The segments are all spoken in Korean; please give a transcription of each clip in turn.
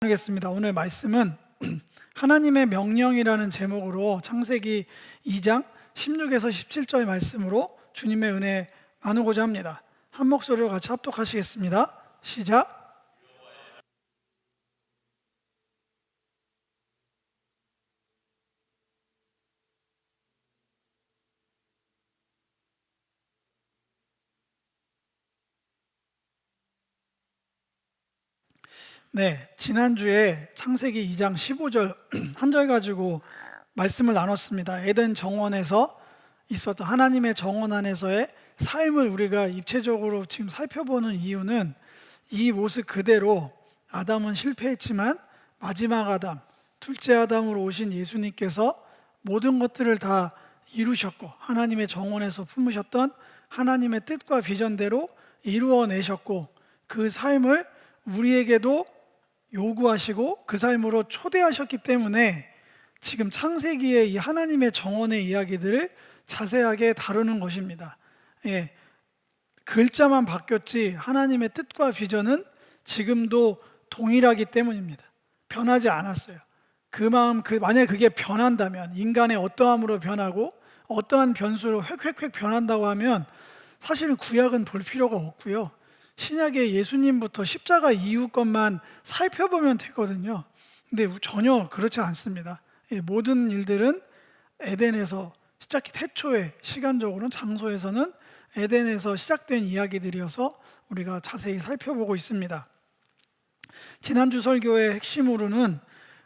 하겠습니다. 오늘 말씀은 하나님의 명령이라는 제목으로 창세기 2장 16에서 17절의 말씀으로 주님의 은혜 나누고자 합니다. 한 목소리로 같이 합독하시겠습니다. 시작. 네, 지난주에 창세기 2장 15절 한 절 가지고 말씀을 나눴습니다. 에덴 정원에서 있었던 하나님의 정원 안에서의 삶을 우리가 입체적으로 지금 살펴보는 이유는 이 모습 그대로 아담은 실패했지만 마지막 아담, 둘째 아담으로 오신 예수님께서 모든 것들을 다 이루셨고 하나님의 정원에서 품으셨던 하나님의 뜻과 비전대로 이루어내셨고 그 삶을 우리에게도 요구하시고 그 삶으로 초대하셨기 때문에 지금 창세기의 이 하나님의 정원의 이야기들을 자세하게 다루는 것입니다. 글자만 바뀌었지 하나님의 뜻과 비전은 지금도 동일하기 때문입니다. 변하지 않았어요. 그 마음, 만약에 그게 변한다면, 인간의 어떠함으로 변하고 어떠한 변수로 획획획 변한다고 하면 사실은 구약은 볼 필요가 없고요. 신약의 예수님부터 십자가 이후 것만 살펴보면 되거든요. 근데 전혀 그렇지 않습니다. 모든 일들은 에덴에서 태초에 시간적으로는 장소에서는 에덴에서 시작된 이야기들이어서 우리가 자세히 살펴보고 있습니다. 지난주 설교의 핵심으로는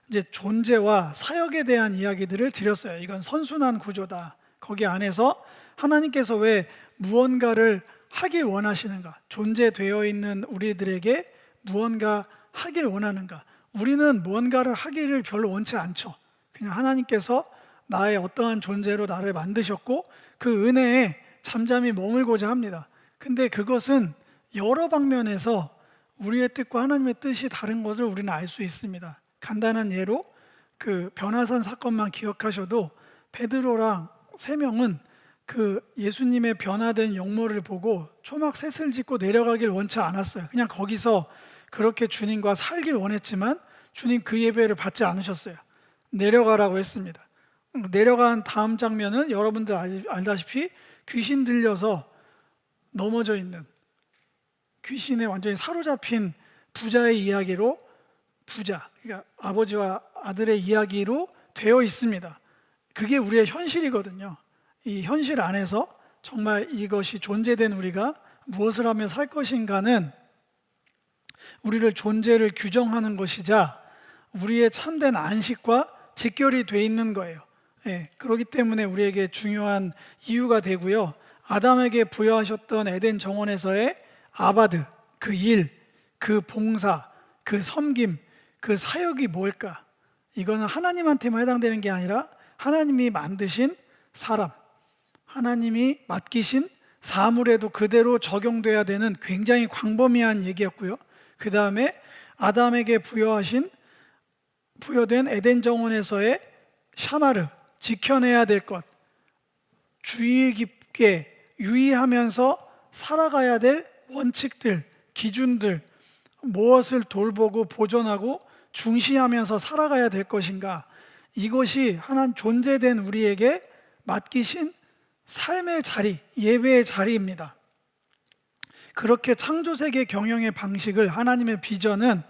이제 존재와 사역에 대한 이야기들을 드렸어요. 이건 선순환 구조다. 거기 안에서 하나님께서 왜 무언가를 하길 원하시는가? 존재되어 있는 우리들에게 무언가 하길 원하는가? 우리는 무언가를 하기를 별로 원치 않죠. 그냥 하나님께서 나의 어떠한 존재로 나를 만드셨고 그 은혜에 잠잠히 머물고자 합니다. 근데 그것은 여러 방면에서 우리의 뜻과 하나님의 뜻이 다른 것을 우리는 알 수 있습니다. 간단한 예로 그 변화산 사건만 기억하셔도 베드로랑 세 명은 그 예수님의 변화된 용모를 보고 초막 셋을 짓고 내려가길 원치 않았어요. 그냥 거기서 그렇게 주님과 살길 원했지만 주님 그 예배를 받지 않으셨어요. 내려가라고 했습니다. 내려간 다음 장면은 여러분들 알다시피 귀신 들려서 넘어져 있는, 귀신에 완전히 사로잡힌 부자의 이야기로, 그러니까 아버지와 아들의 이야기로 되어 있습니다. 그게 우리의 현실이거든요. 이 현실 안에서 정말 이것이 존재된 우리가 무엇을 하며 살 것인가는 우리를 존재를 규정하는 것이자 우리의 참된 안식과 직결이 돼 있는 거예요. 그렇기 때문에 우리에게 중요한 이유가 되고요. 아담에게 부여하셨던 에덴 정원에서의 아바드, 그 일, 그 봉사, 그 섬김, 그 사역이 뭘까? 이거는 하나님한테만 해당되는 게 아니라 하나님이 만드신 사람, 하나님이 맡기신 사물에도 그대로 적용돼야 되는 굉장히 광범위한 얘기였고요. 그 다음에 아담에게 부여된 에덴 정원에서의 샤마르, 지켜내야 될 것, 주의 깊게 유의하면서 살아가야 될 원칙들, 기준들, 무엇을 돌보고 보존하고 중시하면서 살아가야 될 것인가, 이것이 하나님 존재된 우리에게 맡기신 삶의 자리, 예배의 자리입니다. 그렇게 창조세계 경영의 방식을 하나님의 비전은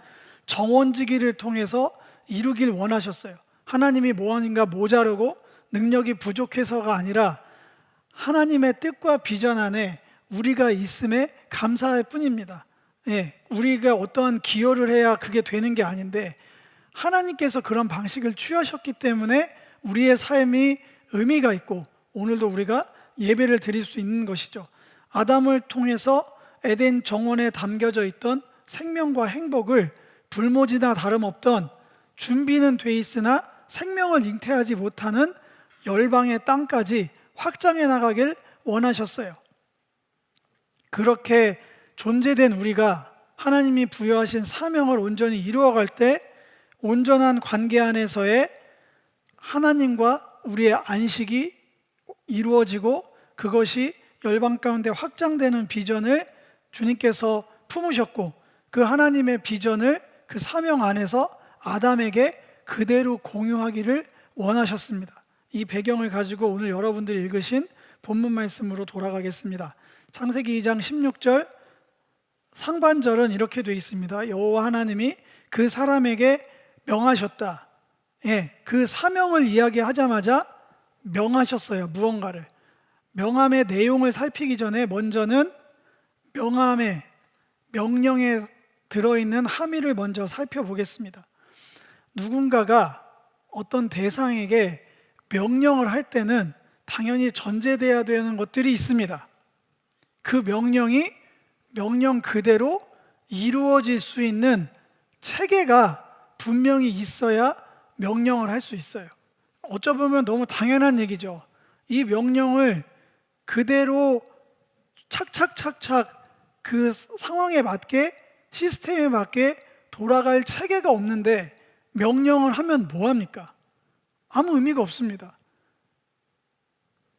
정원지기를 통해서 이루길 원하셨어요. 하나님이 무언가 모자르고 능력이 부족해서가 아니라 하나님의 뜻과 비전 안에 우리가 있음에 감사할 뿐입니다. 우리가 어떠한 기여를 해야 그게 되는 게 아닌데 하나님께서 그런 방식을 취하셨기 때문에 우리의 삶이 의미가 있고 오늘도 우리가 예배를 드릴 수 있는 것이죠. 아담을 통해서 에덴 정원에 담겨져 있던 생명과 행복을 불모지나 다름없던 준비는 돼 있으나 생명을 잉태하지 못하는 열방의 땅까지 확장해 나가길 원하셨어요. 그렇게 존재된 우리가 하나님이 부여하신 사명을 온전히 이루어갈 때 온전한 관계 안에서의 하나님과 우리의 안식이 이루어지고 그것이 열방 가운데 확장되는 비전을 주님께서 품으셨고 그 하나님의 비전을 그 사명 안에서 아담에게 그대로 공유하기를 원하셨습니다. 이 배경을 가지고 오늘 여러분들이 읽으신 본문 말씀으로 돌아가겠습니다. 창세기 2장 16절 상반절은 이렇게 되어 있습니다. 여호와 하나님이 그 사람에게 명하셨다. 그 사명을 이야기하자마자 명하셨어요. 무언가를. 명함의 내용을 살피기 전에 먼저는 명함의 명령에 들어있는 함의를 먼저 살펴보겠습니다. 누군가가 어떤 대상에게 명령을 할 때는 당연히 전제돼야 되는 것들이 있습니다. 그 명령이 명령 그대로 이루어질 수 있는 체계가 분명히 있어야 명령을 할 수 있어요. 어쩌면 너무 당연한 얘기죠. 이 명령을 그대로 착착착착 그 상황에 맞게 시스템에 맞게 돌아갈 체계가 없는데 명령을 하면 뭐합니까? 아무 의미가 없습니다.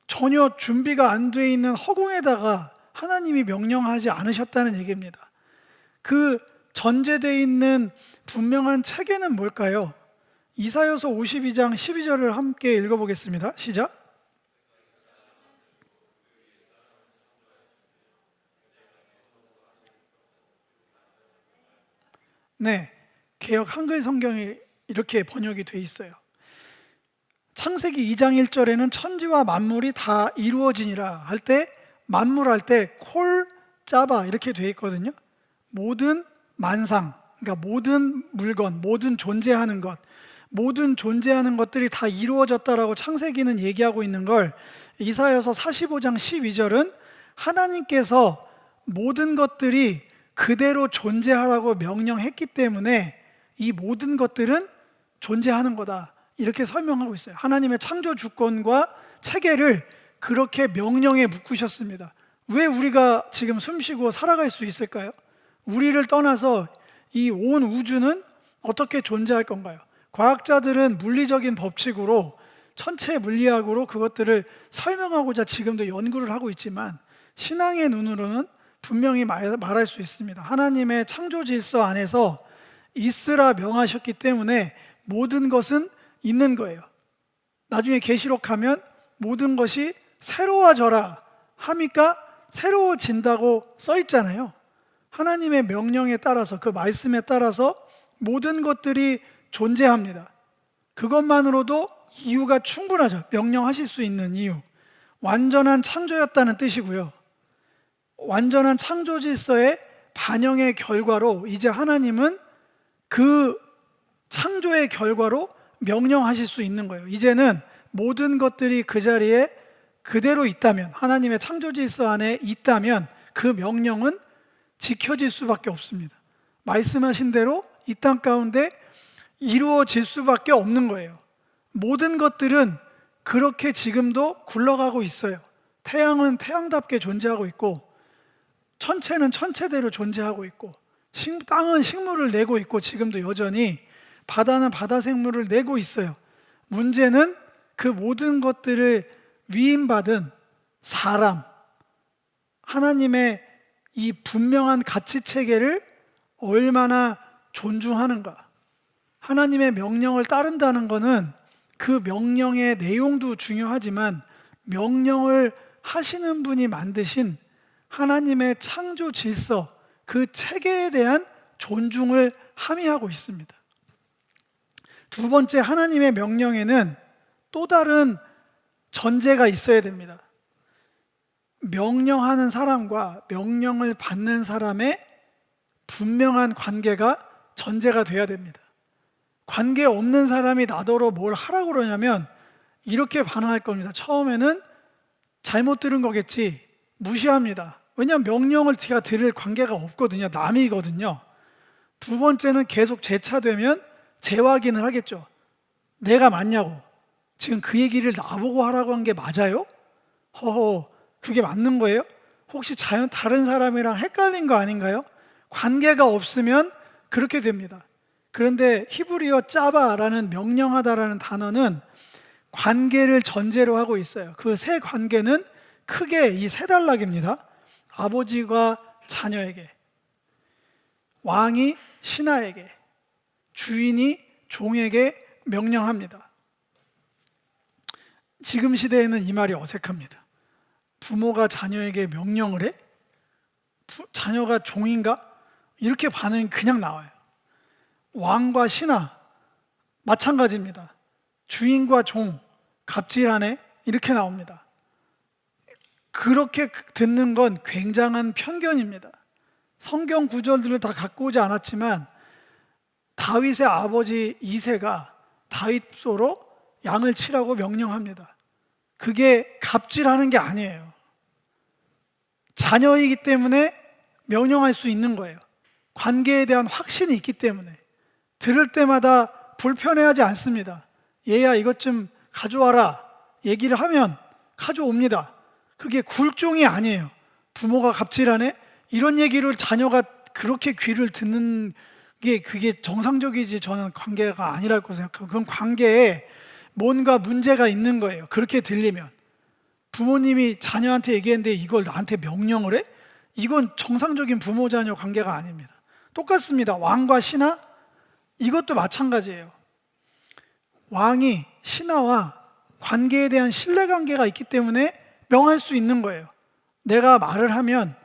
전혀 준비가 안 돼 있는 허공에다가 하나님이 명령하지 않으셨다는 얘기입니다. 그 전제되어 있는 분명한 체계는 뭘까요? 이사야서 52장 12절을 함께 읽어보겠습니다. 시작. 네, 개역 한글 성경이 이렇게 번역이 돼 있어요. 창세기 2장 1절에는 천지와 만물이 다 이루어지니라 할 때 만물 할 때 콜 짜바 이렇게 돼 있거든요. 모든 만상, 그러니까 모든 물건, 모든 존재하는 것, 모든 존재하는 것들이 다 이루어졌다라고 창세기는 얘기하고 있는 걸 이사야서 45장 12절은 하나님께서 모든 것들이 그대로 존재하라고 명령했기 때문에 이 모든 것들은 존재하는 거다 이렇게 설명하고 있어요. 하나님의 창조 주권과 체계를 그렇게 명령에 묶으셨습니다. 왜 우리가 지금 숨쉬고 살아갈 수 있을까요? 우리를 떠나서 이 온 우주는 어떻게 존재할 건가요? 과학자들은 물리적인 법칙으로 천체 물리학으로 그것들을 설명하고자 지금도 연구를 하고 있지만 신앙의 눈으로는 분명히 말할 수 있습니다. 하나님의 창조 질서 안에서 있으라 명하셨기 때문에 모든 것은 있는 거예요. 나중에 계시록 가면 모든 것이 새로워져라 하니까 새로워진다고 써 있잖아요. 하나님의 명령에 따라서 그 말씀에 따라서 모든 것들이 존재합니다. 그것만으로도 이유가 충분하죠. 명령하실 수 있는 이유. 완전한 창조였다는 뜻이고요. 완전한 창조 질서의 반영의 결과로 이제 하나님은 그 창조의 결과로 명령하실 수 있는 거예요. 이제는 모든 것들이 그 자리에 그대로 있다면, 하나님의 창조 질서 안에 있다면 그 명령은 지켜질 수밖에 없습니다. 말씀하신 대로 이 땅 가운데 이루어질 수밖에 없는 거예요. 모든 것들은 그렇게 지금도 굴러가고 있어요. 태양은 태양답게 존재하고 있고 천체는 천체대로 존재하고 있고 땅은 식물을 내고 있고 지금도 여전히 바다는 바다 생물을 내고 있어요. 문제는 그 모든 것들을 위임받은 사람, 하나님의 이 분명한 가치 체계를 얼마나 존중하는가. 하나님의 명령을 따른다는 것은 그 명령의 내용도 중요하지만 명령을 하시는 분이 만드신 하나님의 창조 질서, 그 체계에 대한 존중을 함의하고 있습니다. 두 번째, 하나님의 명령에는 또 다른 전제가 있어야 됩니다. 명령하는 사람과 명령을 받는 사람의 분명한 관계가 전제가 돼야 됩니다. 관계 없는 사람이 나더러 뭘 하라고 그러냐면 이렇게 반응할 겁니다. 처음에는 잘못 들은 거겠지, 무시합니다. 왜냐하면 명령을 제가 들을 관계가 없거든요. 남이거든요. 두 번째는 계속 재차되면 재확인을 하겠죠. 내가 맞냐고, 지금 그 얘기를 나보고 하라고 한 게 맞아요? 허허, 그게 맞는 거예요? 혹시 다른 사람이랑 헷갈린 거 아닌가요? 관계가 없으면 그렇게 됩니다. 그런데 히브리어 짜바라는 명령하다라는 단어는 관계를 전제로 하고 있어요. 그 세 관계는 크게 이 세 단락입니다. 아버지가 자녀에게, 왕이 신하에게, 주인이 종에게 명령합니다. 지금 시대에는 이 말이 어색합니다. 부모가 자녀에게 명령을 해? 자녀가 종인가? 이렇게 반응이 그냥 나와요. 왕과 신하 마찬가지입니다. 주인과 종, 갑질하네? 이렇게 나옵니다. 그렇게 듣는 건 굉장한 편견입니다. 성경 구절들을 다 갖고 오지 않았지만 다윗의 아버지 이새가 다윗소로 양을 치라고 명령합니다. 그게 갑질하는 게 아니에요. 자녀이기 때문에 명령할 수 있는 거예요. 관계에 대한 확신이 있기 때문에 들을 때마다 불편해하지 않습니다. 얘야 이것 좀 가져와라 얘기를 하면 가져옵니다. 그게 굴종이 아니에요. 부모가 갑질하네? 이런 얘기를 자녀가 그렇게 귀를 듣는 게 그게 정상적이지 저는 관계가 아니라고 생각하고 그건 관계에 뭔가 문제가 있는 거예요. 그렇게 들리면 부모님이 자녀한테 얘기했는데 이걸 나한테 명령을 해? 이건 정상적인 부모-자녀 관계가 아닙니다. 똑같습니다. 왕과 신하 이것도 마찬가지예요. 왕이 신하와 관계에 대한 신뢰관계가 있기 때문에 명할 수 있는 거예요. 내가 말을 하면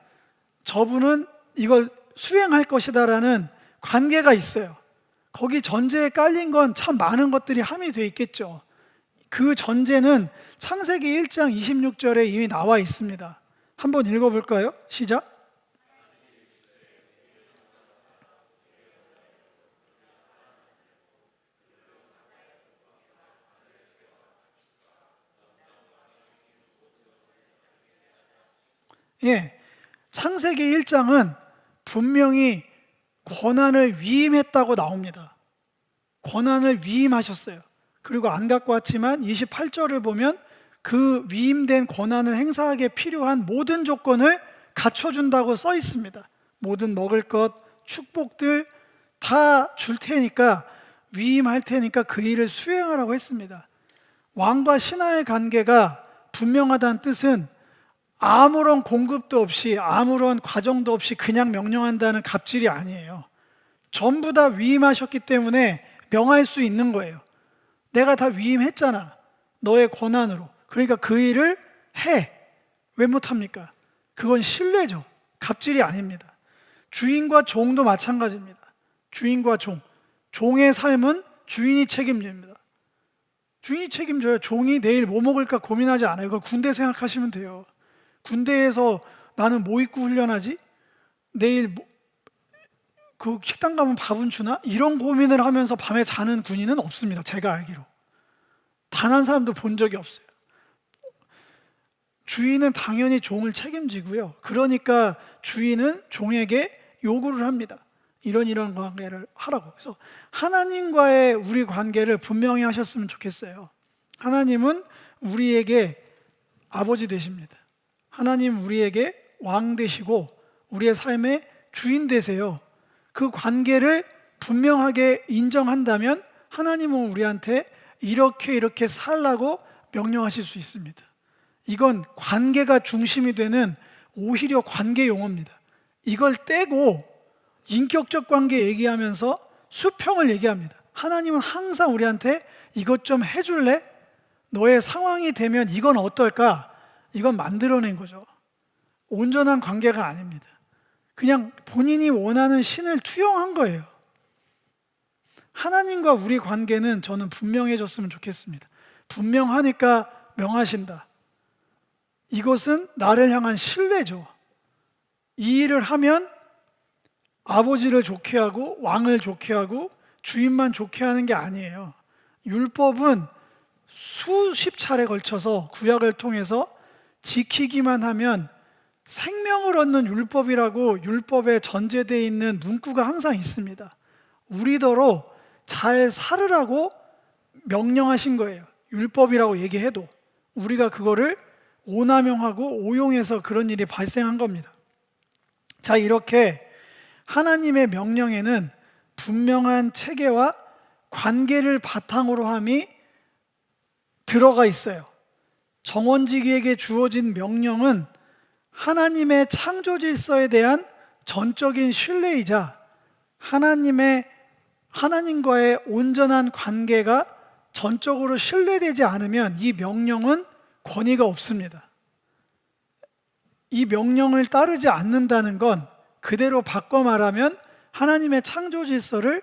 저분은 이걸 수행할 것이다라는 관계가 있어요. 거기 전제에 깔린 건 참 많은 것들이 함유되어 있겠죠. 그 전제는 창세기 1장 26절에 이미 나와 있습니다. 한번 읽어볼까요? 시작. 예, 창세기 1장은 분명히 권한을 위임했다고 나옵니다. 권한을 위임하셨어요. 그리고 안 갖고 왔지만 28절을 보면 그 위임된 권한을 행사하기에 필요한 모든 조건을 갖춰준다고 써 있습니다. 모든 먹을 것, 축복들 다 줄 테니까 위임할 테니까 그 일을 수행하라고 했습니다. 왕과 신하의 관계가 분명하다는 뜻은 아무런 공급도 없이 아무런 과정도 없이 그냥 명령한다는 갑질이 아니에요. 전부 다 위임하셨기 때문에 명할 수 있는 거예요. 내가 다 위임했잖아. 너의 권한으로. 그러니까 그 일을 해. 왜 못합니까? 그건 신뢰죠. 갑질이 아닙니다. 주인과 종도 마찬가지입니다. 주인과 종. 종의 삶은 주인이 책임집니다. 주인이 책임져요. 종이 내일 뭐 먹을까 고민하지 않아요. 그거 군대 생각하시면 돼요. 군대에서 나는 뭐 입고 훈련하지? 내일 그 식당 가면 밥은 주나? 이런 고민을 하면서 밤에 자는 군인은 없습니다. 제가 알기로. 단 한 사람도 본 적이 없어요. 주인은 당연히 종을 책임지고요. 그러니까 주인은 종에게 요구를 합니다. 이런 관계를 하라고. 그래서 하나님과의 우리 관계를 분명히 하셨으면 좋겠어요. 하나님은 우리에게 아버지 되십니다. 하나님 우리에게 왕 되시고 우리의 삶의 주인 되세요. 그 관계를 분명하게 인정한다면 하나님은 우리한테 이렇게 살라고 명령하실 수 있습니다. 이건 관계가 중심이 되는 오히려 관계 용어입니다. 이걸 떼고 인격적 관계 얘기하면서 수평을 얘기합니다. 하나님은 항상 우리한테 이것 좀 해줄래? 너의 상황이 되면 이건 어떨까? 이건 만들어낸 거죠. 온전한 관계가 아닙니다. 그냥 본인이 원하는 신을 투영한 거예요. 하나님과 우리 관계는 저는 분명해졌으면 좋겠습니다. 분명하니까 명하신다. 이것은 나를 향한 신뢰죠. 이 일을 하면 아버지를 좋게 하고 왕을 좋게 하고 주인만 좋게 하는 게 아니에요. 율법은 수십 차례 걸쳐서 구약을 통해서 지키기만 하면 생명을 얻는 율법이라고 율법에 전제되어 있는 문구가 항상 있습니다. 우리더러 잘 살으라고 명령하신 거예요. 율법이라고 얘기해도 우리가 그거를 오남용하고 오용해서 그런 일이 발생한 겁니다. 자, 이렇게 하나님의 명령에는 분명한 체계와 관계를 바탕으로 함이 들어가 있어요. 정원지기에게 주어진 명령은 하나님의 창조 질서에 대한 전적인 신뢰이자 하나님의 하나님과의 온전한 관계가 전적으로 신뢰되지 않으면 이 명령은 권위가 없습니다. 이 명령을 따르지 않는다는 건 그대로 바꿔 말하면 하나님의 창조 질서를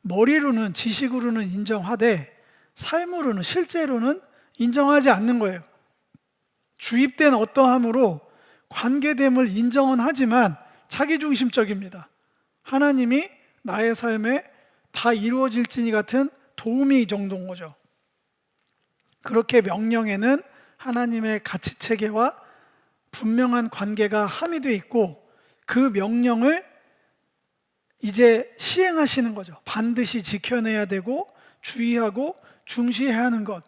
머리로는, 지식으로는 인정하되 삶으로는, 실제로는 인정하지 않는 거예요. 주입된 어떠함으로 관계됨을 인정은 하지만 자기중심적입니다. 하나님이 나의 삶에 다 이루어질지니 같은 도움이 이 정도인 거죠. 그렇게 명령에는 하나님의 가치체계와 분명한 관계가 함의되어 있고 그 명령을 이제 시행하시는 거죠. 반드시 지켜내야 되고 주의하고 중시해야 하는 것.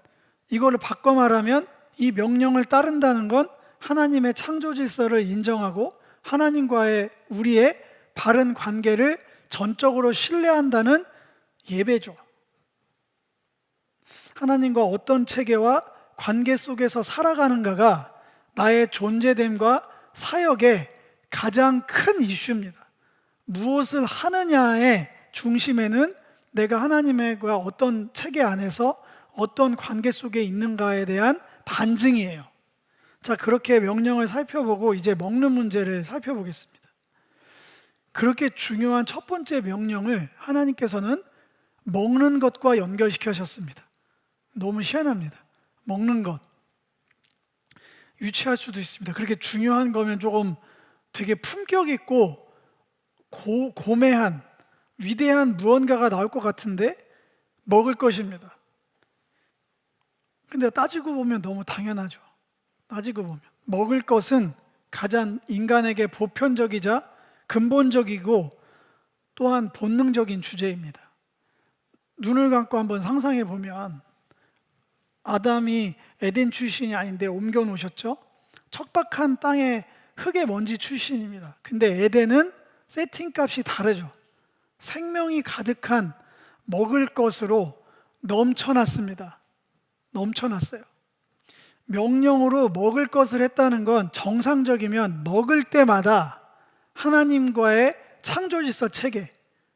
이거를 바꿔 말하면 이 명령을 따른다는 건 하나님의 창조 질서를 인정하고 하나님과의 우리의 바른 관계를 전적으로 신뢰한다는 예배죠. 하나님과 어떤 체계와 관계 속에서 살아가는가가 나의 존재됨과 사역의 가장 큰 이슈입니다. 무엇을 하느냐의 중심에는 내가 하나님과 어떤 체계 안에서 어떤 관계 속에 있는가에 대한 반증이에요. 자, 그렇게 명령을 살펴보고 이제 먹는 문제를 살펴보겠습니다. 그렇게 중요한 첫 번째 명령을 하나님께서는 먹는 것과 연결시키셨습니다. 너무 희한합니다. 먹는 것. 유치할 수도 있습니다. 그렇게 중요한 거면 조금 되게 품격 있고 고매한 위대한 무언가가 나올 것 같은데 먹을 것입니다. 근데 따지고 보면 너무 당연하죠. 따지고 보면 먹을 것은 가장 인간에게 보편적이자 근본적이고 또한 본능적인 주제입니다. 눈을 감고 한번 상상해 보면 아담이 에덴 출신이 아닌데 옮겨 놓으셨죠? 척박한 땅의 흙의 먼지 출신입니다. 근데 에덴은 세팅값이 다르죠. 생명이 가득한 먹을 것으로 넘쳐났습니다. 넘쳐났어요. 명령으로 먹을 것을 했다는 건 정상적이면 먹을 때마다 하나님과의 창조질서 체계,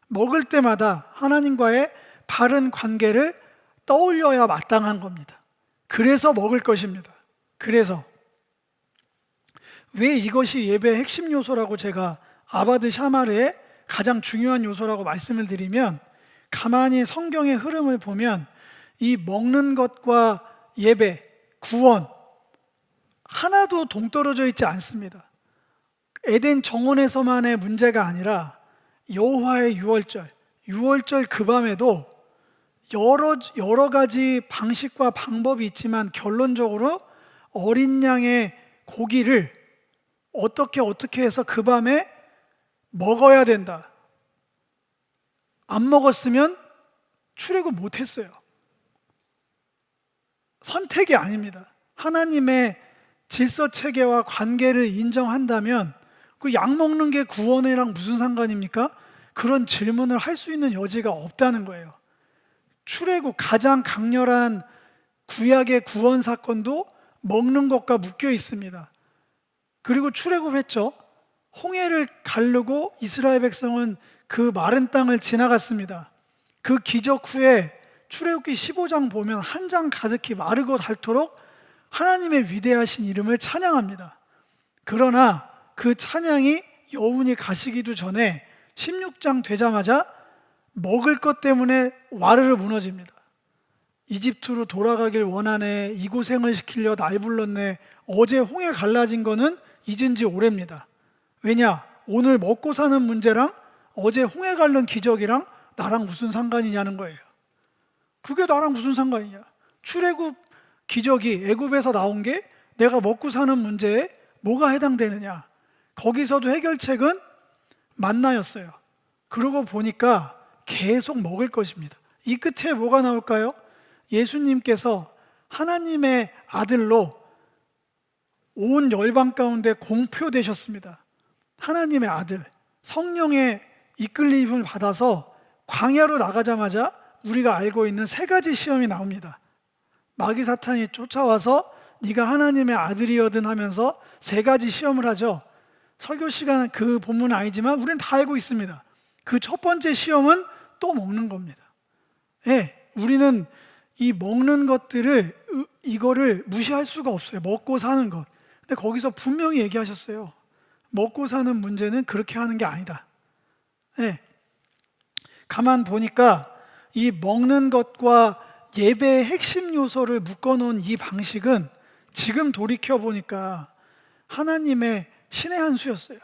먹을 때마다 하나님과의 바른 관계를 떠올려야 마땅한 겁니다. 그래서 먹을 것입니다. 그래서 왜 이것이 예배의 핵심 요소라고 제가 아바드 샤마르의 가장 중요한 요소라고 말씀을 드리면 가만히 성경의 흐름을 보면 이 먹는 것과 예배, 구원 하나도 동떨어져 있지 않습니다. 에덴 정원에서만의 문제가 아니라 여호와의 유월절 그 밤에도 여러 가지 방식과 방법이 있지만 결론적으로 어린 양의 고기를 어떻게 해서 그 밤에 먹어야 된다. 안 먹었으면 출애굽 못했어요. 선택이 아닙니다. 하나님의 질서 체계와 관계를 인정한다면 그 약 먹는 게 구원이랑 무슨 상관입니까? 그런 질문을 할 수 있는 여지가 없다는 거예요. 출애굽 가장 강렬한 구약의 구원 사건도 먹는 것과 묶여 있습니다. 그리고 출애굽했죠. 홍해를 가르고 이스라엘 백성은 그 마른 땅을 지나갔습니다. 그 기적 후에 출애굽기 15장 보면 한 장 가득히 마르고 닳도록 하나님의 위대하신 이름을 찬양합니다. 그러나 그 찬양이 여운이 가시기도 전에 16장 되자마자 먹을 것 때문에 와르르 무너집니다. 이집트로 돌아가길 원하네, 이 고생을 시키려 날 불렀네, 어제 홍해 갈라진 거는 잊은 지 오래입니다. 왜냐? 오늘 먹고 사는 문제랑 어제 홍해 갈른 기적이랑 나랑 무슨 상관이냐는 거예요. 그게 나랑 무슨 상관이냐? 출애굽 기적이 애굽에서 나온 게 내가 먹고 사는 문제에 뭐가 해당되느냐? 거기서도 해결책은 만나였어요. 그러고 보니까 계속 먹을 것입니다. 이 끝에 뭐가 나올까요? 예수님께서 하나님의 아들로 온 열방 가운데 공표되셨습니다. 하나님의 아들, 성령의 이끌림을 받아서 광야로 나가자마자 우리가 알고 있는 세 가지 시험이 나옵니다. 마귀 사탄이 쫓아와서 네가 하나님의 아들이거든 하면서 세 가지 시험을 하죠. 설교 시간은 그 본문은 아니지만 우리는 다 알고 있습니다. 그 첫 번째 시험은 또 먹는 겁니다. 예, 우리는 이 먹는 것들을 이거를 무시할 수가 없어요. 먹고 사는 것. 근데 거기서 분명히 얘기하셨어요. 먹고 사는 문제는 그렇게 하는 게 아니다. 예, 가만 보니까 이 먹는 것과 예배의 핵심 요소를 묶어놓은 이 방식은 지금 돌이켜 보니까 하나님의 신의 한 수였어요.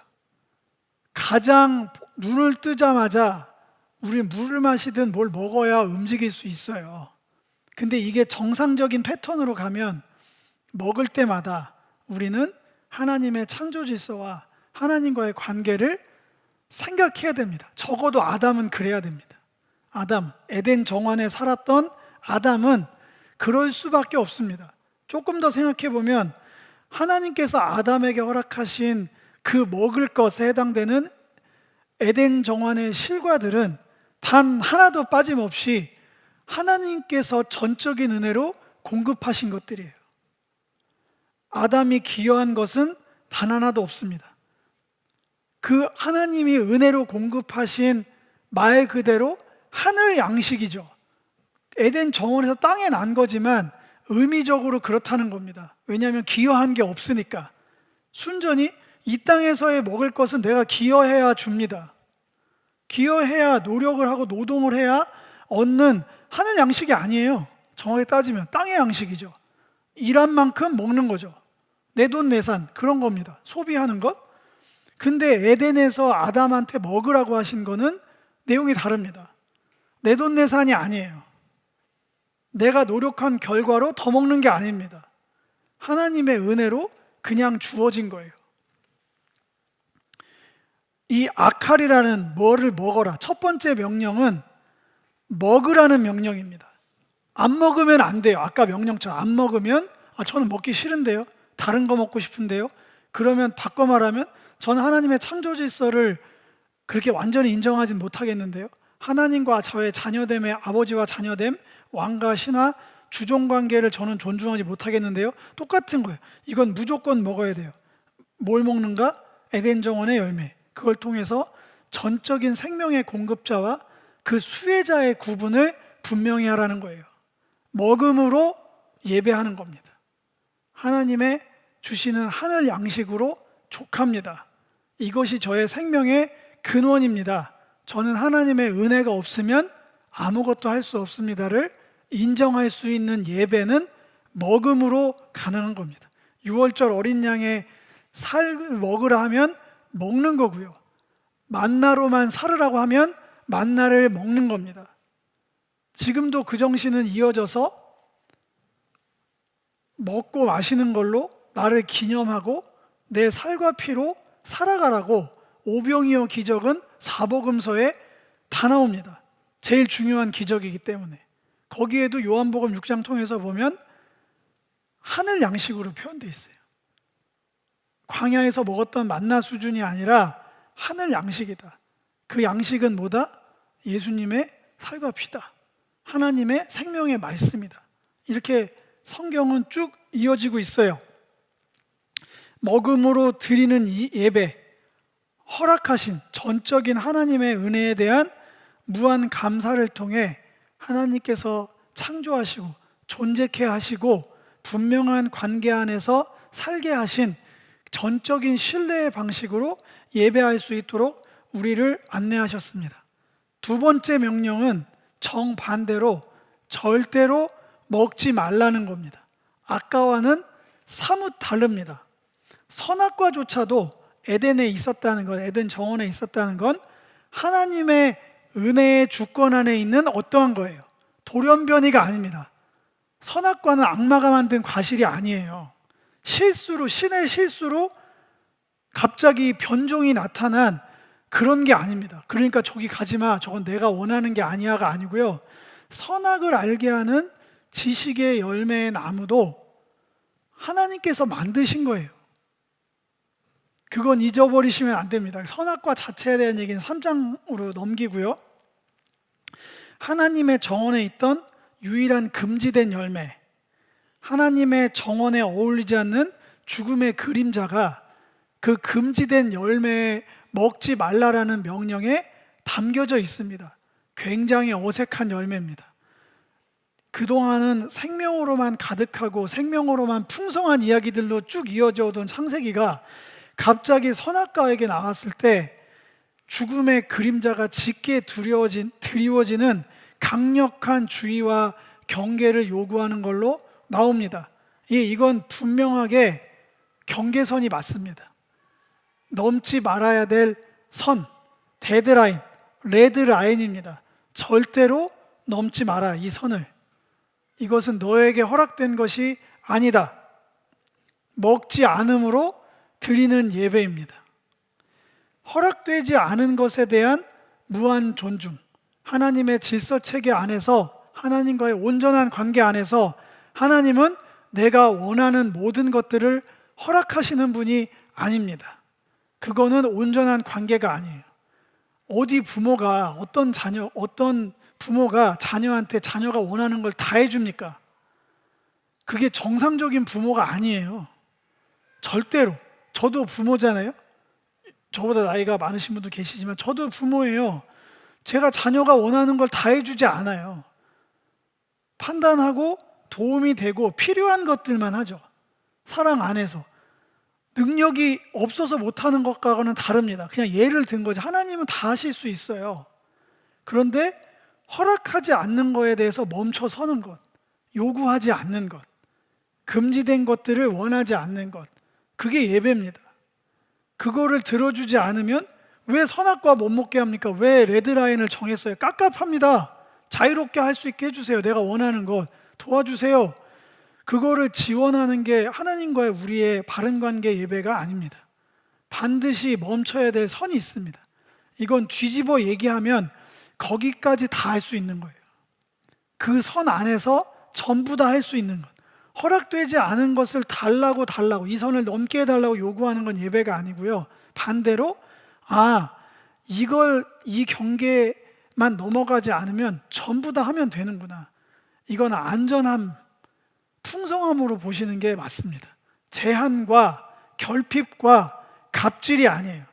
가장 눈을 뜨자마자 우리 물을 마시든 뭘 먹어야 움직일 수 있어요. 근데 이게 정상적인 패턴으로 가면 먹을 때마다 우리는 하나님의 창조 질서와 하나님과의 관계를 생각해야 됩니다. 적어도 아담은 그래야 됩니다. 아담, 에덴 정원에 살았던 아담은 그럴 수밖에 없습니다. 조금 더 생각해 보면 하나님께서 아담에게 허락하신 그 먹을 것에 해당되는 에덴 정원의 실과들은 단 하나도 빠짐없이 하나님께서 전적인 은혜로 공급하신 것들이에요. 아담이 기여한 것은 단 하나도 없습니다. 그 하나님이 은혜로 공급하신 말 그대로 하늘 양식이죠. 에덴 정원에서 땅에 난 거지만 의미적으로 그렇다는 겁니다. 왜냐하면 기여한 게 없으니까. 순전히 이 땅에서의 먹을 것은 내가 기여해야 줍니다. 기여해야 노력을 하고 노동을 해야 얻는 하늘 양식이 아니에요. 정확히 따지면 땅의 양식이죠. 일한 만큼 먹는 거죠. 내돈내산 그런 겁니다. 소비하는 것. 근데 에덴에서 아담한테 먹으라고 하신 거는 내용이 다릅니다. 내돈내산이 아니에요. 내가 노력한 결과로 더 먹는 게 아닙니다. 하나님의 은혜로 그냥 주어진 거예요. 이 아칼이라는 뭐를 먹어라. 첫 번째 명령은 먹으라는 명령입니다. 안 먹으면 안 돼요. 아까 명령처럼 안 먹으면 저는 먹기 싫은데요. 다른 거 먹고 싶은데요. 그러면 바꿔 말하면 저는 하나님의 창조 질서를 그렇게 완전히 인정하진 못하겠는데요. 하나님과 저의 자녀됨의 아버지와 자녀됨, 왕과 신하, 주종관계를 저는 존중하지 못하겠는데요. 똑같은 거예요. 이건 무조건 먹어야 돼요. 뭘 먹는가? 에덴 정원의 열매. 그걸 통해서 전적인 생명의 공급자와 그 수혜자의 구분을 분명히 하라는 거예요. 먹음으로 예배하는 겁니다. 하나님의 주시는 하늘 양식으로 족합니다. 이것이 저의 생명의 근원입니다. 저는 하나님의 은혜가 없으면 아무것도 할 수 없습니다를 인정할 수 있는 예배는 먹음으로 가능한 겁니다. 6월절 어린 양의 살 먹으라 하면 먹는 거고요. 만나로만 살으라고 하면 만나를 먹는 겁니다. 지금도 그 정신은 이어져서 먹고 마시는 걸로 나를 기념하고 내 살과 피로 살아가라고 오병이어 기적은 사복음서에 다 나옵니다. 제일 중요한 기적이기 때문에. 거기에도 요한복음 6장 통해서 보면 하늘 양식으로 표현되어 있어요. 광야에서 먹었던 만나 수준이 아니라 하늘 양식이다. 그 양식은 뭐다? 예수님의 살과 피다. 하나님의 생명의 말씀이다. 이렇게 성경은 쭉 이어지고 있어요. 먹음으로 드리는 이 예배, 허락하신 전적인 하나님의 은혜에 대한 무한 감사를 통해 하나님께서 창조하시고 존재케 하시고 분명한 관계 안에서 살게 하신 전적인 신뢰의 방식으로 예배할 수 있도록 우리를 안내하셨습니다. 두 번째 명령은 정반대로 절대로 먹지 말라는 겁니다. 아까와는 사뭇 다릅니다. 선악과조차도 에덴에 있었다는 것, 에덴 정원에 있었다는 건 하나님의 은혜의 주권 안에 있는 어떠한 거예요. 돌연변이가 아닙니다. 선악과는 악마가 만든 과실이 아니에요. 실수로, 신의 실수로 갑자기 변종이 나타난 그런 게 아닙니다. 그러니까 저기 가지 마, 저건 내가 원하는 게 아니야가 아니고요. 선악을 알게 하는 지식의 열매의 나무도 하나님께서 만드신 거예요. 그건 잊어버리시면 안 됩니다. 선악과 자체에 대한 얘기는 3장으로 넘기고요. 하나님의 정원에 있던 유일한 금지된 열매, 하나님의 정원에 어울리지 않는 죽음의 그림자가 그 금지된 열매에 먹지 말라라는 명령에 담겨져 있습니다. 굉장히 어색한 열매입니다. 그동안은 생명으로만 가득하고 생명으로만 풍성한 이야기들로 쭉 이어져 오던 창세기가 갑자기 선악과에게 나왔을 때 죽음의 그림자가 짙게 드리워지는 강력한 주의와 경계를 요구하는 걸로 나옵니다. 이건 분명하게 경계선이 맞습니다. 넘지 말아야 될 선, 데드라인, 레드라인입니다. 절대로 넘지 마라, 이 선을. 이것은 너에게 허락된 것이 아니다. 먹지 않음으로 드리는 예배입니다. 허락되지 않은 것에 대한 무한 존중, 하나님의 질서체계 안에서, 하나님과의 온전한 관계 안에서 하나님은 내가 원하는 모든 것들을 허락하시는 분이 아닙니다. 그거는 온전한 관계가 아니에요. 어떤 부모가 자녀한테 자녀가 원하는 걸 다 해줍니까? 그게 정상적인 부모가 아니에요. 절대로. 저도 부모잖아요. 저보다 나이가 많으신 분도 계시지만 저도 부모예요. 제가 자녀가 원하는 걸 다 해주지 않아요. 판단하고 도움이 되고 필요한 것들만 하죠. 사랑 안에서. 능력이 없어서 못하는 것과는 다릅니다. 그냥 예를 든 거지. 하나님은 다 하실 수 있어요. 그런데 허락하지 않는 거에 대해서 멈춰 서는 것, 요구하지 않는 것, 금지된 것들을 원하지 않는 것, 그게 예배입니다. 그거를 들어주지 않으면 왜 선악과 못 먹게 합니까? 왜 레드라인을 정했어요? 깝깝합니다. 자유롭게 할 수 있게 해주세요. 내가 원하는 것 도와주세요. 그거를 지원하는 게 하나님과의 우리의 바른 관계 예배가 아닙니다. 반드시 멈춰야 될 선이 있습니다. 이건 뒤집어 얘기하면 거기까지 다 할 수 있는 거예요. 그 선 안에서 전부 다 할 수 있는 것. 허락되지 않은 것을 달라고 이 선을 넘게 해달라고 요구하는 건 예배가 아니고요. 반대로 이 경계만 넘어가지 않으면 전부 다 하면 되는구나. 이건 안전함, 풍성함으로 보시는 게 맞습니다. 제한과 결핍과 갑질이 아니에요.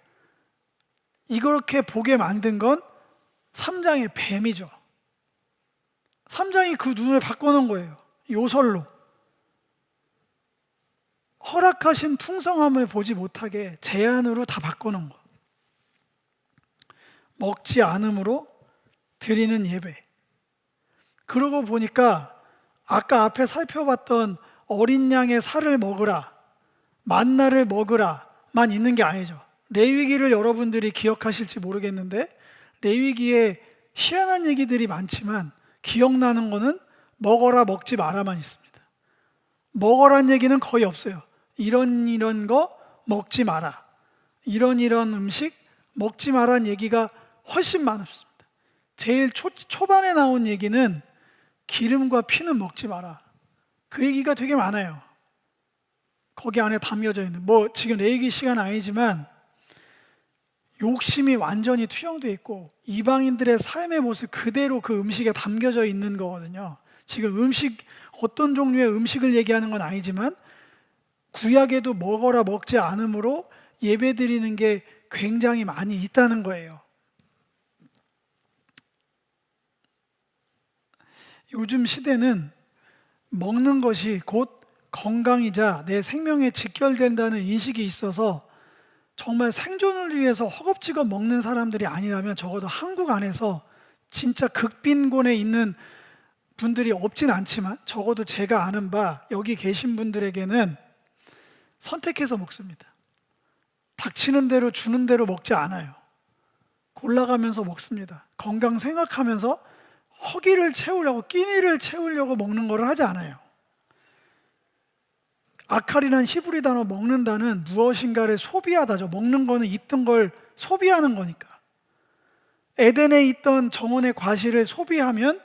이렇게 보게 만든 건 3장의 뱀이죠. 3장이 그 눈을 바꿔놓은 거예요. 요설로. 허락하신 풍성함을 보지 못하게 제한으로 다 바꿔놓은 거. 먹지 않음으로 드리는 예배. 그러고 보니까 아까 앞에 살펴봤던 어린 양의 살을 먹으라, 만나를 먹으라만 있는 게 아니죠. 레위기를 여러분들이 기억하실지 모르겠는데 레위기에 희한한 얘기들이 많지만 기억나는 거는 먹어라 먹지 마라만 있습니다. 먹어란 얘기는 거의 없어요. 이런 거 먹지 마라, 이런 음식 먹지 마라는 얘기가 훨씬 많습니다. 제일 초반에 나온 얘기는 기름과 피는 먹지 마라. 그 얘기가 되게 많아요. 거기 안에 담겨져 있는, 지금 레위기 시간 아니지만 욕심이 완전히 투영되어 있고 이방인들의 삶의 모습 그대로 그 음식에 담겨져 있는 거거든요. 지금 어떤 종류의 음식을 얘기하는 건 아니지만 구약에도 먹어라 먹지 않음으로 예배 드리는 게 굉장히 많이 있다는 거예요. 요즘 시대는 먹는 것이 곧 건강이자 내 생명에 직결된다는 인식이 있어서 정말 생존을 위해서 허겁지겁 먹는 사람들이 아니라면 적어도 한국 안에서 진짜 극빈곤에 있는 분들이 없진 않지만 적어도 제가 아는 바 여기 계신 분들에게는 선택해서 먹습니다. 닥치는 대로 주는 대로 먹지 않아요. 골라가면서 먹습니다. 건강 생각하면서 허기를 채우려고, 끼니를 채우려고 먹는 걸 하지 않아요. 아칼이란 히브리 단어 먹는다는 무엇인가를 소비하다죠. 먹는 거는 있던 걸 소비하는 거니까. 에덴에 있던 정원의 과실을 소비하기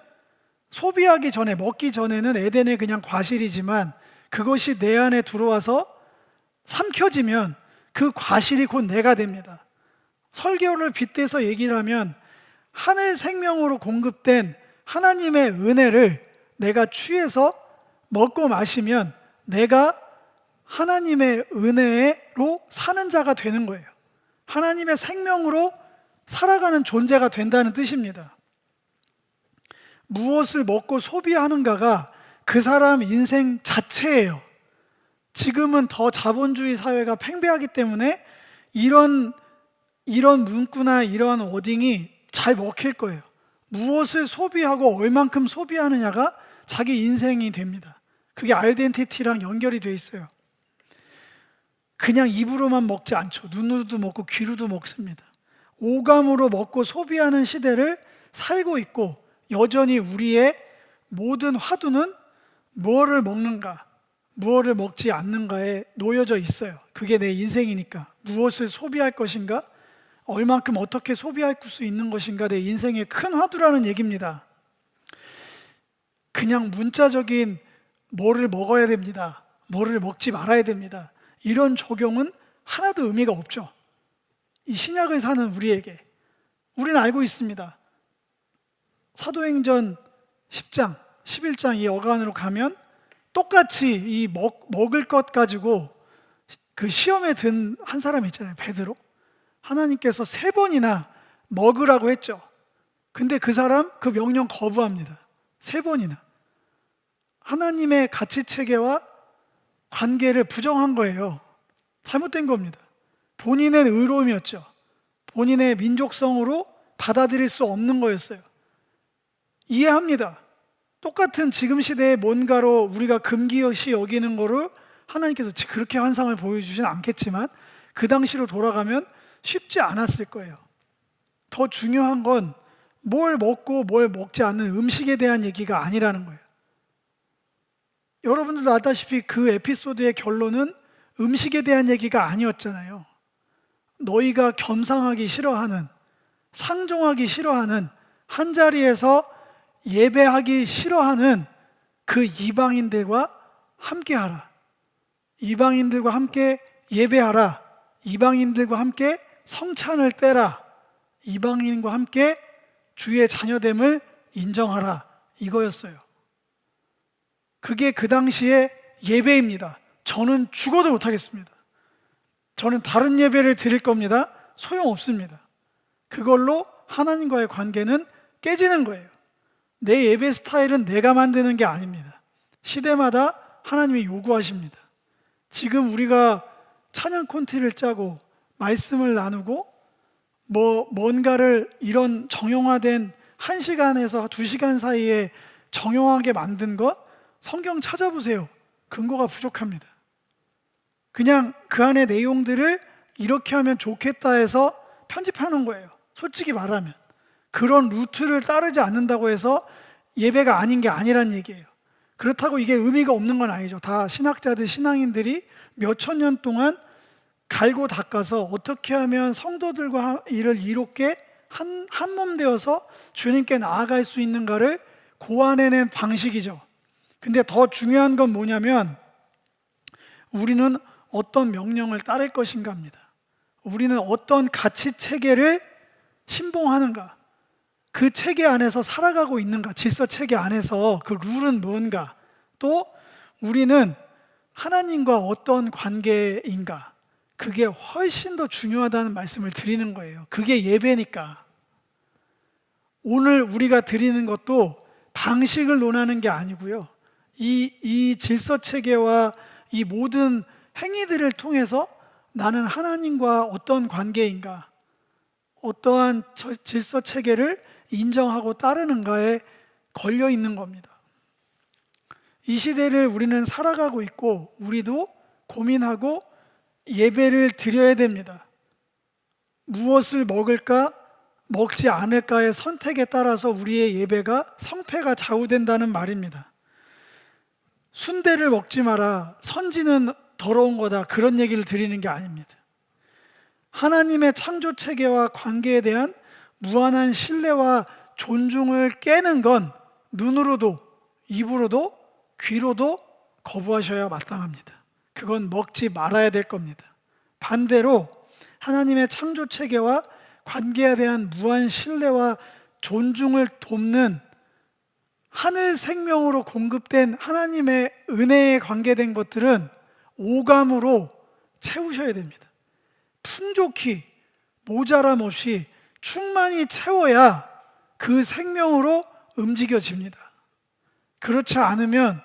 전에, 먹기 전에는 에덴의 그냥 과실이지만 그것이 내 안에 들어와서 삼켜지면 그 과실이 곧 내가 됩니다. 설교를 빗대서 얘기를 하면 하늘 생명으로 공급된 하나님의 은혜를 내가 취해서 먹고 마시면 내가 하나님의 은혜로 사는 자가 되는 거예요. 하나님의 생명으로 살아가는 존재가 된다는 뜻입니다. 무엇을 먹고 소비하는가가 그 사람 인생 자체예요. 지금은 더 자본주의 사회가 팽배하기 때문에 이런 문구나 이러한 워딩이 잘 먹힐 거예요. 무엇을 소비하고 얼만큼 소비하느냐가 자기 인생이 됩니다. 그게 아이덴티티랑 연결이 돼 있어요. 그냥 입으로만 먹지 않죠. 눈으로도 먹고 귀로도 먹습니다. 오감으로 먹고 소비하는 시대를 살고 있고, 여전히 우리의 모든 화두는 무엇을 먹는가, 무엇을 먹지 않는가에 놓여져 있어요. 그게 내 인생이니까. 무엇을 소비할 것인가, 얼만큼 어떻게 소비할 수 있는 것인가, 내 인생의 큰 화두라는 얘기입니다. 그냥 문자적인 뭐를 먹어야 됩니다, 뭐를 먹지 말아야 됩니다, 이런 적용은 하나도 의미가 없죠. 이 신약을 사는 우리에게 우리는 알고 있습니다. 사도행전 10장, 11장 이 어간으로 가면 똑같이 이 먹을 것 가지고 그 시험에 든 한 사람 있잖아요, 베드로. 하나님께서 3번이나 먹으라고 했죠. 근데 그 사람 그 명령 거부합니다. 3번이나. 하나님의 가치 체계와 관계를 부정한 거예요. 잘못된 겁니다. 본인의 의로움이었죠. 본인의 민족성으로 받아들일 수 없는 거였어요. 이해합니다. 똑같은 지금 시대의 뭔가로 우리가 금기시 여기는 거를 하나님께서 그렇게 환상을 보여주진 않겠지만 그 당시로 돌아가면 쉽지 않았을 거예요. 더 중요한 건 뭘 먹고 뭘 먹지 않는 음식에 대한 얘기가 아니라는 거예요. 여러분들도 알다시피 그 에피소드의 결론은 음식에 대한 얘기가 아니었잖아요. 너희가 겸상하기 싫어하는, 상종하기 싫어하는, 한자리에서 예배하기 싫어하는 그 이방인들과 함께하라. 이방인들과 함께 예배하라. 이방인들과 함께 성찬을 떼라. 이방인과 함께 주의 자녀됨을 인정하라. 이거였어요. 그게 그 당시의 예배입니다. 저는 죽어도 못하겠습니다. 저는 다른 예배를 드릴 겁니다. 소용없습니다. 그걸로 하나님과의 관계는 깨지는 거예요. 내 예배 스타일은 내가 만드는 게 아닙니다. 시대마다 하나님이 요구하십니다. 지금 우리가 찬양 콘티를 짜고 말씀을 나누고 뭔가를 이런 정형화된 1시간에서 2시간 사이에 정형하게 만든 것, 성경 찾아보세요. 근거가 부족합니다. 그냥 그 안에 내용들을 이렇게 하면 좋겠다 해서 편집하는 거예요. 솔직히 말하면 그런 루트를 따르지 않는다고 해서 예배가 아닌 게 아니란 얘기예요. 그렇다고 이게 의미가 없는 건 아니죠. 다 신학자들, 신앙인들이 몇천 년 동안 갈고 닦아서 어떻게 하면 성도들과 이를 이롭게 한 몸 되어서 주님께 나아갈 수 있는가를 고안해낸 방식이죠. 근데 더 중요한 건 뭐냐면 우리는 어떤 명령을 따를 것인가입니다. 우리는 어떤 가치 체계를 신봉하는가, 그 체계 안에서 살아가고 있는가, 질서 체계 안에서 그 룰은 뭔가, 또 우리는 하나님과 어떤 관계인가, 그게 훨씬 더 중요하다는 말씀을 드리는 거예요. 그게 예배니까. 오늘 우리가 드리는 것도 방식을 논하는 게 아니고요, 이 질서 체계와 이 모든 행위들을 통해서 나는 하나님과 어떤 관계인가, 어떠한 질서 체계를 인정하고 따르는가에 걸려 있는 겁니다. 이 시대를 우리는 살아가고 있고 우리도 고민하고 예배를 드려야 됩니다. 무엇을 먹을까, 먹지 않을까의 선택에 따라서 우리의 예배가 성패가 좌우된다는 말입니다. 순대를 먹지 마라, 선지는 더러운 거다, 그런 얘기를 드리는 게 아닙니다. 하나님의 창조 체계와 관계에 대한 무한한 신뢰와 존중을 깨는 건 눈으로도 입으로도 귀로도 거부하셔야 마땅합니다. 그건 먹지 말아야 될 겁니다. 반대로 하나님의 창조 체계와 관계에 대한 무한 신뢰와 존중을 돕는 하늘 생명으로 공급된 하나님의 은혜에 관계된 것들은 오감으로 채우셔야 됩니다. 풍족히 모자람 없이 충만히 채워야 그 생명으로 움직여집니다. 그렇지 않으면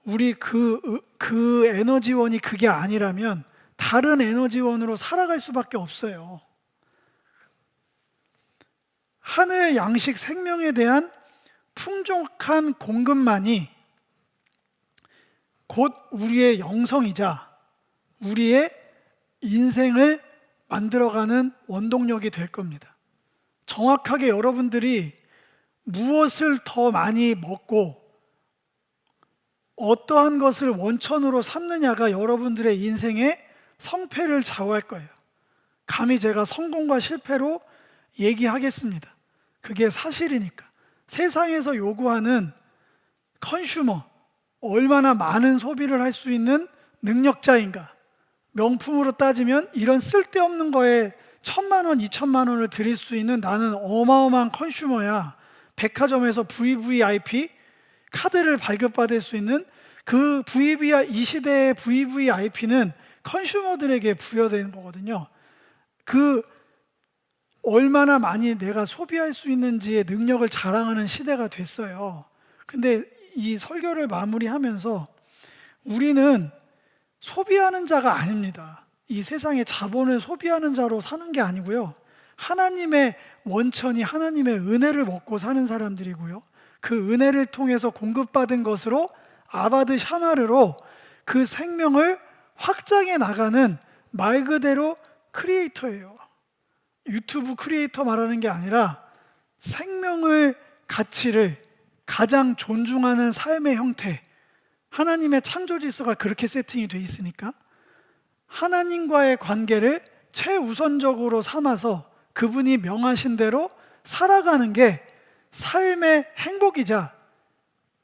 우리 그 에너지원이 그게 아니라면 다른 에너지원으로 살아갈 수밖에 없어요. 하늘 양식 생명에 대한 풍족한 공급만이 곧 우리의 영성이자 우리의 인생을 만들어가는 원동력이 될 겁니다. 정확하게 여러분들이 무엇을 더 많이 먹고 어떠한 것을 원천으로 삼느냐가 여러분들의 인생의 성패를 좌우할 거예요. 감히 제가 성공과 실패로 얘기하겠습니다. 그게 사실이니까. 세상에서 요구하는 컨슈머, 얼마나 많은 소비를 할 수 있는 능력자인가. 명품으로 따지면 이런 쓸데없는 거에 1,000만 원, 2,000만 원을 드릴 수 있는 나는 어마어마한 컨슈머야. 백화점에서 VVIP 카드를 발급받을 수 있는 그 이 시대의 VVIP는 컨슈머들에게 부여되는 거거든요. 그 얼마나 많이 내가 소비할 수 있는지의 능력을 자랑하는 시대가 됐어요. 근데 이 설교를 마무리하면서 우리는 소비하는 자가 아닙니다. 이 세상의 자본을 소비하는 자로 사는 게 아니고요. 하나님의 원천이 하나님의 은혜를 먹고 사는 사람들이고요. 그 은혜를 통해서 공급받은 것으로 아바드 샤마르로 그 생명을 확장해 나가는 말 그대로 크리에이터예요. 유튜브 크리에이터 말하는 게 아니라 생명을 가치를 가장 존중하는 삶의 형태, 하나님의 창조 질서가 그렇게 세팅이 돼 있으니까 하나님과의 관계를 최우선적으로 삼아서 그분이 명하신 대로 살아가는 게 삶의 행복이자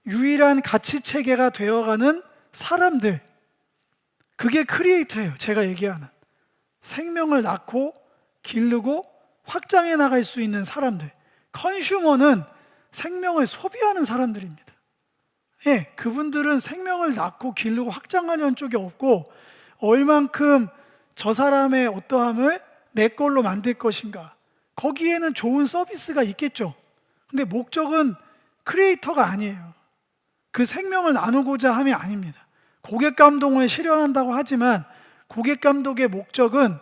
유일한 가치 체계가 되어가는 사람들, 그게 크리에이터예요. 제가 얘기하는 생명을 낳고 기르고 확장해 나갈 수 있는 사람들. 컨슈머는 생명을 소비하는 사람들입니다. 예, 그분들은 생명을 낳고 기르고 확장하려는 쪽이 없고 얼만큼 저 사람의 어떠함을 내 걸로 만들 것인가, 거기에는 좋은 서비스가 있겠죠. 근데 목적은 크리에이터가 아니에요. 그 생명을 나누고자 함이 아닙니다. 고객 감동을 실현한다고 하지만 고객 감독의 목적은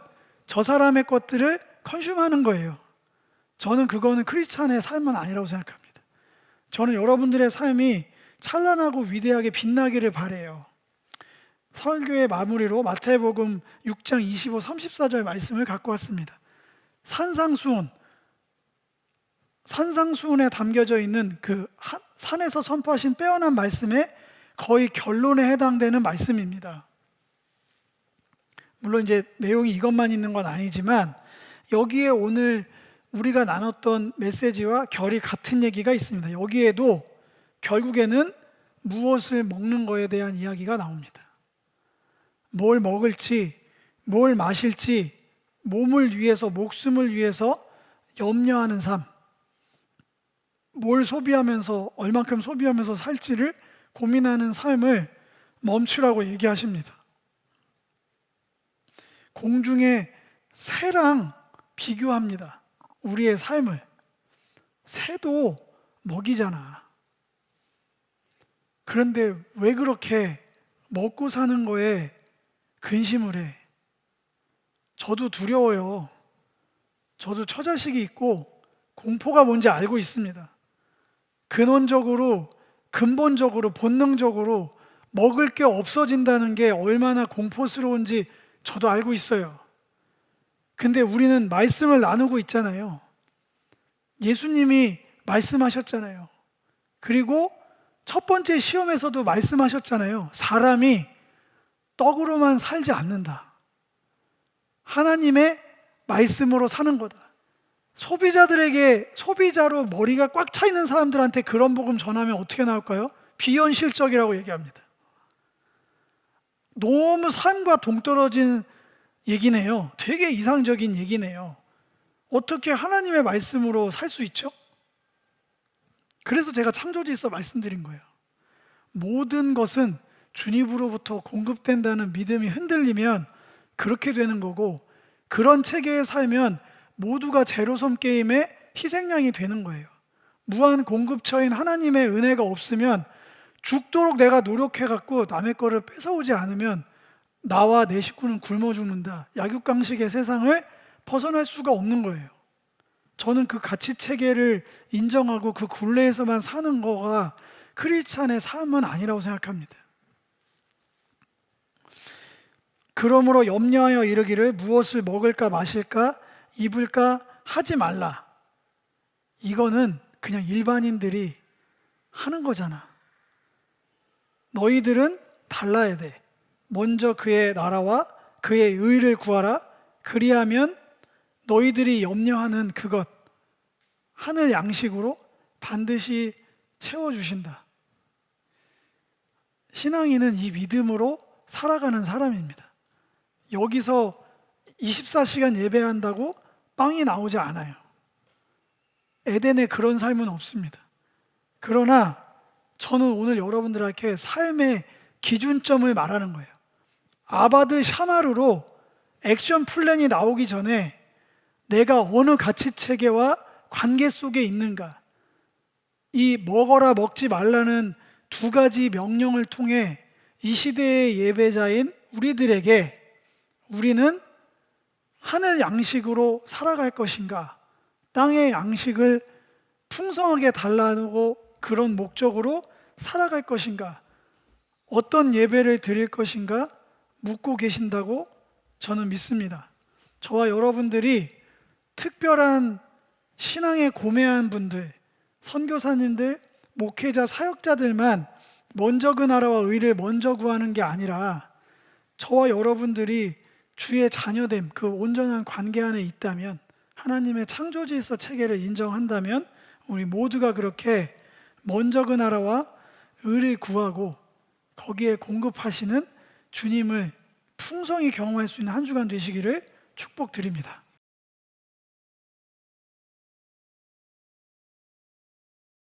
저 사람의 것들을 컨슘하는 거예요. 저는 그거는 크리스찬의 삶은 아니라고 생각합니다. 저는 여러분들의 삶이 찬란하고 위대하게 빛나기를 바라요. 설교의 마무리로 마태복음 6장 25, 34절 말씀을 갖고 왔습니다. 산상수훈에 담겨져 있는 그 산에서 선포하신 빼어난 말씀의 거의 결론에 해당되는 말씀입니다. 물론 이제 내용이 이것만 있는 건 아니지만 여기에 오늘 우리가 나눴던 메시지와 결이 같은 얘기가 있습니다. 여기에도 결국에는 무엇을 먹는 거에 대한 이야기가 나옵니다. 뭘 먹을지, 뭘 마실지, 몸을 위해서, 목숨을 위해서 염려하는 삶, 뭘 소비하면서, 얼만큼 소비하면서 살지를 고민하는 삶을 멈추라고 얘기하십니다. 공중의 새랑 비교합니다. 우리의 삶을. 새도 먹이잖아. 그런데 왜 그렇게 먹고 사는 거에 근심을 해? 저도 두려워요. 저도 처자식이 있고 공포가 뭔지 알고 있습니다. 근본적으로, 본능적으로 먹을 게 없어진다는 게 얼마나 공포스러운지 저도 알고 있어요. 근데 우리는 말씀을 나누고 있잖아요. 예수님이 말씀하셨잖아요. 그리고 첫 번째 시험에서도 말씀하셨잖아요. 사람이 떡으로만 살지 않는다. 하나님의 말씀으로 사는 거다. 소비자로 머리가 꽉 차 있는 사람들한테 그런 복음 전하면 어떻게 나올까요? 비현실적이라고 얘기합니다. 너무 삶과 동떨어진 얘기네요. 되게 이상적인 얘기네요. 어떻게 하나님의 말씀으로 살 수 있죠? 그래서 제가 창조질서 말씀드린 거예요. 모든 것은 주님으로부터 공급된다는 믿음이 흔들리면 그렇게 되는 거고, 그런 체계에 살면 모두가 제로섬 게임의 희생양이 되는 거예요. 무한 공급처인 하나님의 은혜가 없으면 죽도록 내가 노력해갖고 남의 거를 뺏어오지 않으면 나와 내 식구는 굶어 죽는다. 약육강식의 세상을 벗어날 수가 없는 거예요. 저는 그 가치 체계를 인정하고 그 굴레에서만 사는 거가 크리스찬의 삶은 아니라고 생각합니다. 그러므로 염려하여 이르기를 무엇을 먹을까 마실까 입을까 하지 말라. 이거는 그냥 일반인들이 하는 거잖아. 너희들은 달라야 돼. 먼저 그의 나라와 그의 의를 구하라. 그리하면 너희들이 염려하는 그것 하늘 양식으로 반드시 채워주신다. 신앙인은 이 믿음으로 살아가는 사람입니다. 여기서 24시간 예배한다고 빵이 나오지 않아요. 에덴에 그런 삶은 없습니다. 그러나 저는 오늘 여러분들에게 삶의 기준점을 말하는 거예요. 아바드 샤마르로 액션 플랜이 나오기 전에 내가 어느 가치 체계와 관계 속에 있는가, 이 먹어라 먹지 말라는 두 가지 명령을 통해 이 시대의 예배자인 우리들에게 우리는 하늘 양식으로 살아갈 것인가, 땅의 양식을 풍성하게 달라고 그런 목적으로 살아갈 것인가, 어떤 예배를 드릴 것인가 묻고 계신다고 저는 믿습니다. 저와 여러분들이 특별한 신앙에 고매한 분들, 선교사님들, 목회자, 사역자들만 먼저 그 나라와 의를 먼저 구하는 게 아니라 저와 여러분들이 주의 자녀됨, 그 온전한 관계 안에 있다면, 하나님의 창조질서 체계를 인정한다면 우리 모두가 그렇게 먼저 그 나라와 의를 구하고 거기에 공급하시는 주님을 풍성히 경험할 수 있는 한 주간 되시기를 축복드립니다.